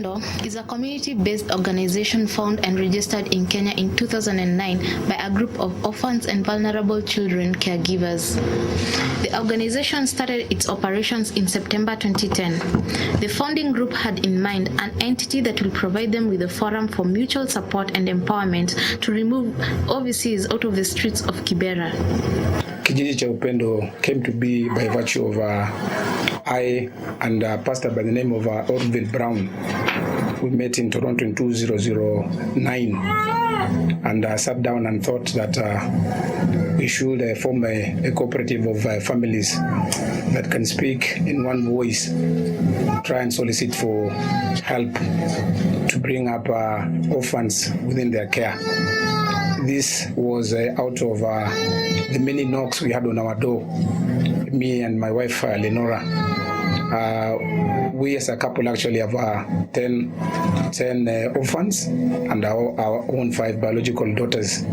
Upendo is a community-based organization founded and registered in Kenya in 2009 by a group of orphans and vulnerable children caregivers. The organization started its operations in September 2010. The founding group had in mind an entity that will provide them with a forum for mutual support and empowerment to remove overseas out of the streets of Kibera. Kijiji Cha Upendo came to be by virtue of I and a pastor by the name of Orphaned Brown. We met in Toronto in 2009 and sat down and thought that we should form a cooperative of families that can speak in one voice, try and solicit for help to bring up orphans within their care. This was out of the many knocks we had on our door, me and my wife Lenora. We as a couple actually have 10 orphans and our own 5 biological daughters.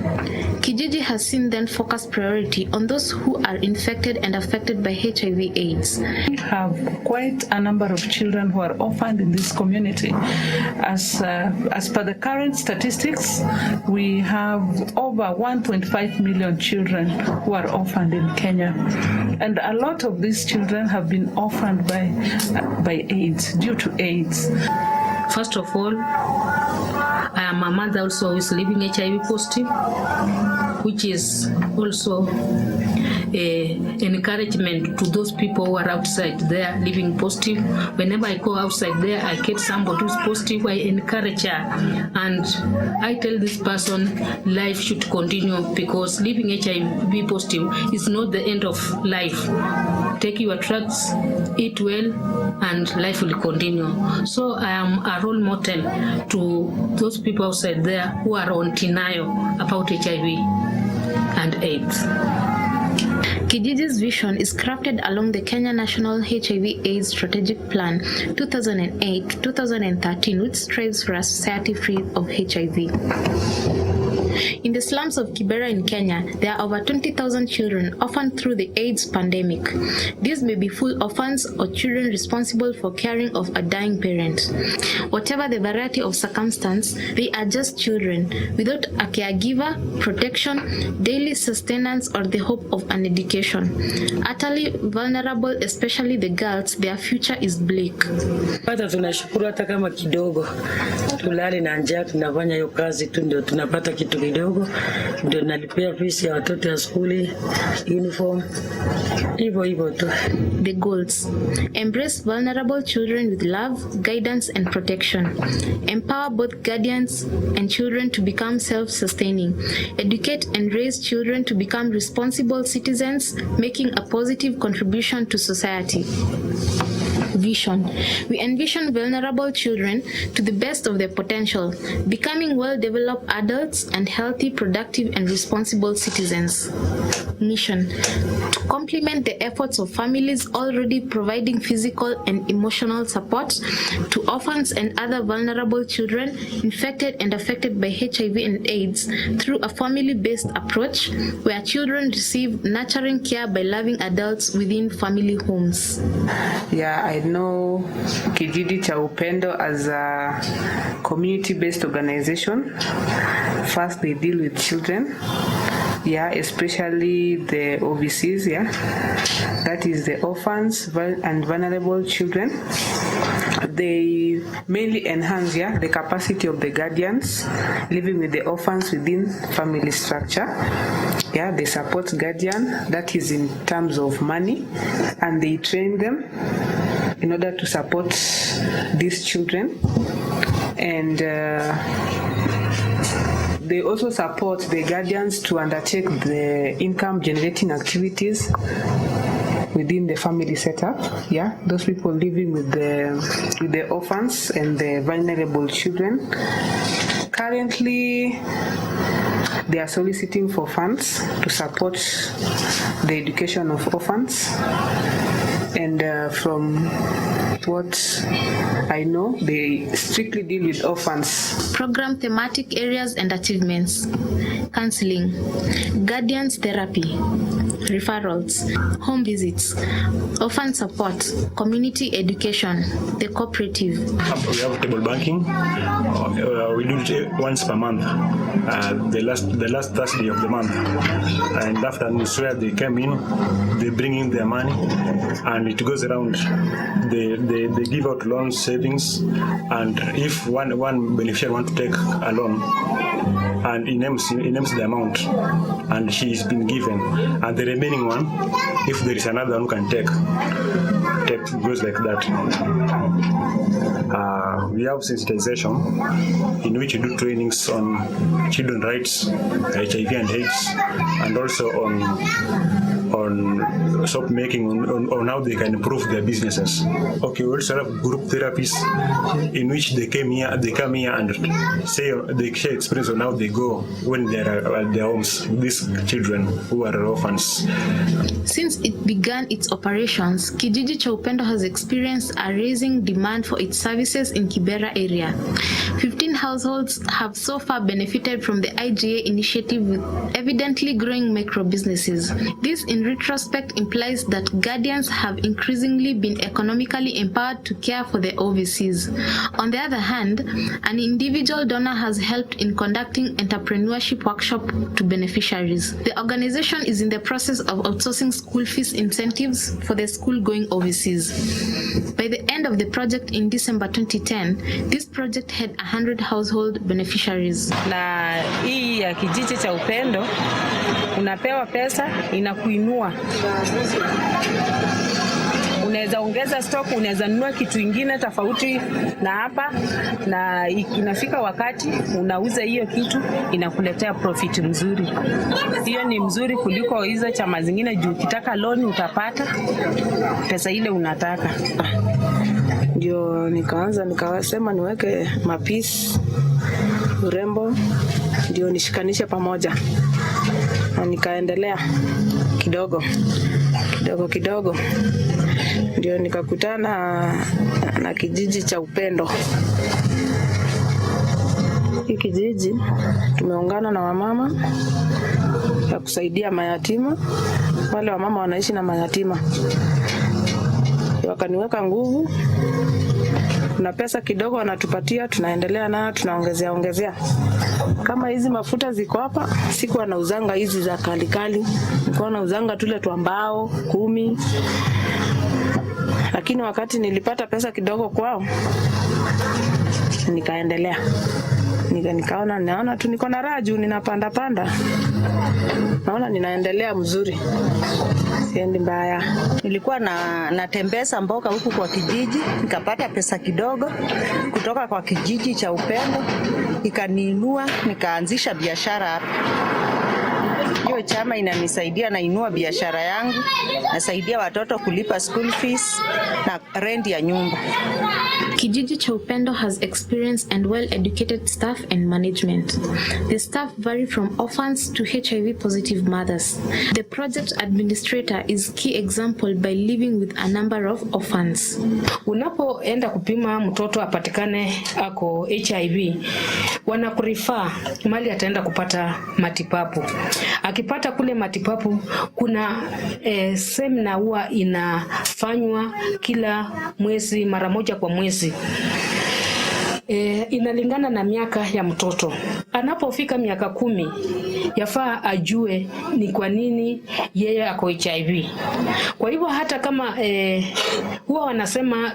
Kijiji has seen then focused priority on those who are infected and affected by HIV/AIDS. We have quite a number of children who are orphaned in this community. As per the current statistics, we have over 1.5 million children who are orphaned in Kenya. And a lot of these children have been orphaned by AIDS, due to AIDS. First of all, I am a mother also who is living HIV positive, which is also an encouragement to those people who are outside there living positive. Whenever I go outside there, I get somebody who's positive, I encourage her. And I tell this person life should continue because living HIV positive is not the end of life. Take your drugs, eat well, and life will continue. So I am a role model to those people outside there who are on denial about HIV and AIDS. Kijiji's vision is crafted along the Kenya National HIV/AIDS Strategic Plan 2008-2013, which strives for a society free of HIV. In the slums of Kibera in Kenya, there are over 20,000 children orphaned through the AIDS pandemic. These may be full orphans or children responsible for caring of a dying parent. Whatever the variety of circumstance, they are just children without a caregiver, protection, daily sustenance, or the hope of an education. Utterly vulnerable, especially the girls, their future is bleak. Hata tunashukuru hata kama kidogo tulale na njaa, tunafanya hiyo kazi tu ndio tunapata kitu kidogo, ndio nalipia fees ya watoto ya shule, uniform, hivyo tu. The goals: embrace vulnerable children with love, guidance, and protection. Empower both guardians and children to become self-sustaining. Educate and raise children to become responsible citizens, making a positive contribution to society. Vision: we envision vulnerable children to the best of their potential, becoming well-developed adults and healthy, productive, and responsible citizens. Mission: to complement the efforts of families already providing physical and emotional support to orphans and other vulnerable children infected and affected by HIV and AIDS through a family-based approach where children receive nurturing care by loving adults within family homes. Yeah, I know Kijiji Cha Upendo as a community-based organization. First, they deal with children, especially the overseas, that is the orphans and vulnerable children. They mainly enhance the capacity of the guardians living with the orphans within family structure. They support guardian, that is in terms of money, and they train them in order to support these children. And they also support the guardians to undertake the income-generating activities within the family setup. Those people living with the orphans and the vulnerable children. Currently, they are soliciting for funds to support the education of orphans. And from what I know, they strictly deal with orphans. Program thematic areas and achievements: counseling, guardians therapy, referrals, home visits, orphan support, community education, the cooperative. We have table banking. We do it once per month, the last Thursday of the month. And after where they come in, they bring in their money, and it goes around. They give out loans, savings, and if one beneficiary wants to take a loan, and he names the amount, and she's been given, and the remaining one, if there is another one who can take goes like that. We have sensitization, in which we do trainings on children's rights, HIV and AIDS, and also on soap making, on how they can improve their businesses. Okay, we also have group therapies in which they come here and they share experience on how they go when they are at their homes, these children who are orphans. Since it began its operations, Kijiji Cha Upendo has experienced a rising demand for its services in Kibera area. 15 households have so far benefited from the IGA initiative, with evidently growing micro businesses. This in retrospect implies that guardians have increasingly been economically empowered to care for the overseas. On the other hand, an individual donor has helped in conducting entrepreneurship workshop to beneficiaries. The organization is in the process of outsourcing school fees incentives for the school going overseas. By the end of the project in December 2010, this project had 100 household beneficiaries. Na hii ya Kijiji Cha Upendo unapewa pesa inakuinua. Unaweza ongeza stock, unaweza nunua kitu kingine tofauti na hapa, na inafika wakati unauza hiyo kitu inakuletea profit mzuri. Hiyo ni mzuri kuliko hizo chama zingine, juu ukitaka loan utapata pesa ile unataka. Ndio nikawasema niweke mapisi urembo ndio nishikanishe pamoja, na nikaendelea kidogo ndio nikakutana na Kijiji Cha Upendo. Hii kijiji tumeungana na wamama ya kusaidia mayatima, wale wamama wanaishi na mayatima. Wakaniweka nguvu, kuna pesa kidogo wanatupatia, tunaendelea na tunaongezea. Kama hizi mafuta ziko hapa, sikuwa nauzanga hizi za kalikali, nilikuwa nauzanga tule tuambao 10. Lakini wakati nilipata pesa kidogo kwao, nikaendelea. Naona tu niko na raju, ninapanda. Naona ninaendelea mzuri. Siendi mbaya. Nilikuwa natembeza mboga huku kwa kijiji, nikapata pesa kidogo kutoka kwa Kijiji Cha Upendo, ikaniinua, nikaanzisha biashara hapa. Hiyo chama inanisaidia, nainua biashara yangu, nasaidia watoto kulipa school fees na rent ya nyumba. Kijiji Cha Upendo has experienced and well-educated staff and management. The staff vary from orphans to HIV-positive mothers. The project administrator is key example by living with a number of orphans. Unapoenda kupima mtoto apatikane ako HIV, wanakurifa mali ataenda kupata matibabu. Akipata kule matibabu, kuna semina huwa inafanywa kila mwezi, mara moja kwa mwezi. Inalingana na miaka ya mtoto. Anapofika miaka 10, yafaa ajue ni kwa nini yeye ako HIV. Kwa hivyo hata kama huwa wanasema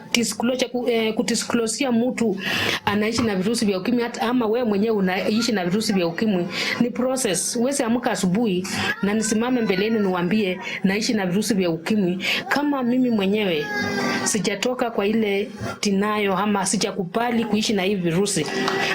kudisclosia mtu anaishi na virusi vya ukimwi, hata ama wewe mwenyewe unaishi na virusi vya ukimwi, ni process. Uweze amka asubuhi na nisimame mbeleni niwaambie naishi na virusi vya ukimwi, kama mimi mwenyewe sijatoka kwa ile tinayo ama sijakubali kuishi na hivi virusi.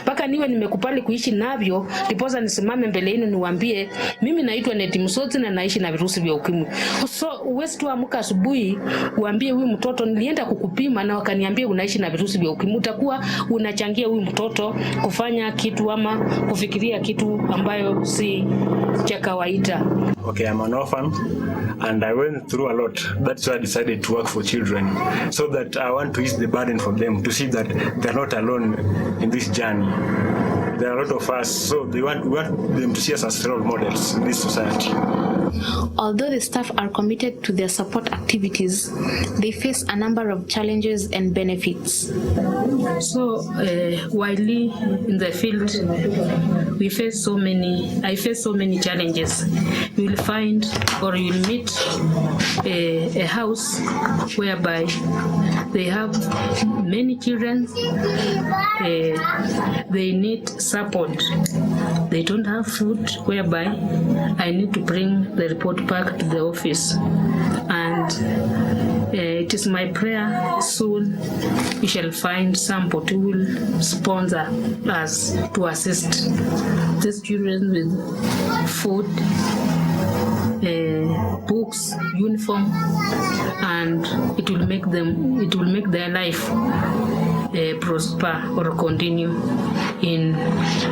Paka niwe nimekubali kuishi navyo, ndiposa nisimame mbele yenu niwaambie mimi naitwa Neti Msoti na naishi na virusi vya ukimwi. So uwezi tu amka asubuhi uambie huyu mtoto nilienda kukupima na wakaniambia unaishi na virusi vya ukimwi. Utakuwa unachangia huyu mtoto kufanya kitu ama kufikiria kitu ambayo si cha kawaida. Okay, I'm an orphan and I went through a lot. That's why I decided to work for children, so that I want to ease the burden for them, to see that they're not alone in this journey. There are a lot of us, so we want them to see us as role models in this society. Although the staff are committed to their support activities, they face a number of challenges and benefits. So while in the field, I face so many challenges. You will find or you will meet a house whereby they have many children, they need support. They don't have food, whereby I need to bring the report back to the office. And it is my prayer soon we shall find somebody who will sponsor us to assist these children with food, books, uniform, and it will make their life prosper or continue in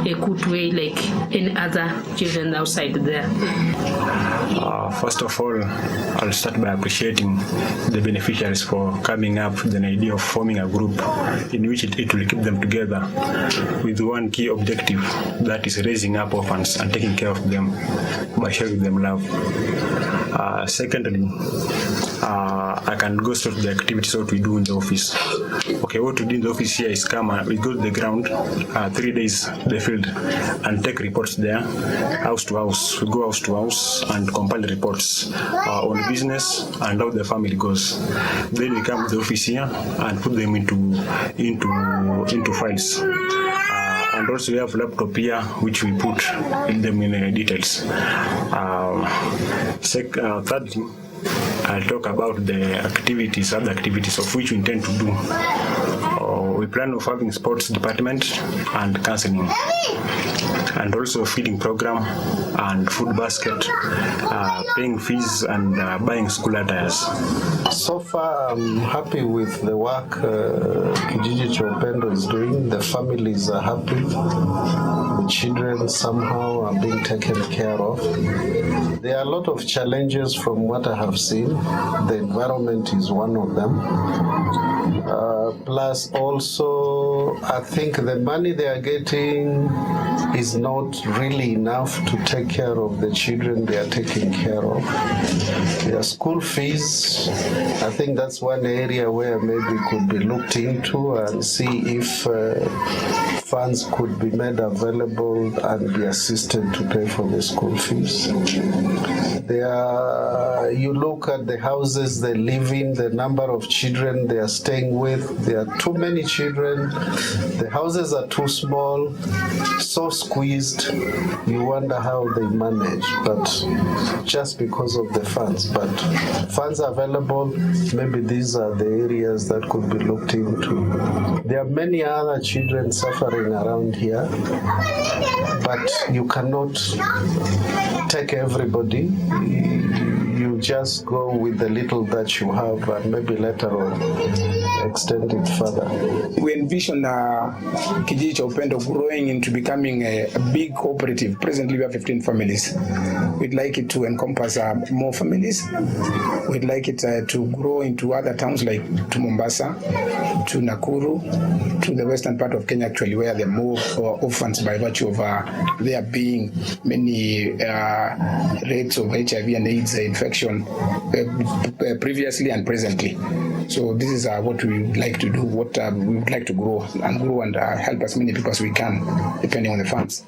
a good way like any other children outside there. First of all, I'll start by appreciating the beneficiaries for coming up with an idea of forming a group in which it will keep them together with one key objective, that is raising up orphans and taking care of them by showing them love. Secondly, I can go straight to the activities what we do in the office. Okay, what we do in the office here is we go to the ground 3 days the field and take reports there, house to house. We go house to house and compile reports on business and how the family goes. Then we come to the office here and put them into files. And also we have laptop here which we put them in details. Thirdly, I'll talk about the other activities of which we intend to do. We plan of having sports department and counseling, and also feeding program and food basket, paying fees and buying school attires. So far, I'm happy with the work Kijiji Cha Upendo is doing. The families are happy. The children somehow are being taken care of. There are a lot of challenges from what I have seen. The environment is one of them. Plus also, I think the money they are getting is not really enough to take care of the children they are taking care of. Their school fees, I think that's one area where maybe could be looked into and see if funds could be made available and be assisted to pay for the school fees. You look at the houses they live in, the number of children they are staying with. There are too many children. The houses are too small, so squeezed. You wonder how they manage, but just because of the funds. But funds are available. Maybe these are the areas that could be looked into. There are many other children suffering around here, but you cannot take everybody. You just go with the little that you have and maybe later on extend it further. We envision Kijiji Cha Upendo growing into becoming a big cooperative. Presently we have 15 families. We'd like it to encompass more families. We'd like it to grow into other towns like to Mombasa, to Nakuru, to the western part of Kenya actually, where there are more orphans by virtue of there being many rates of HIV and AIDS infection previously and presently. So this is what we would like to do, what we would like to grow and help as many people as we can, depending on the funds.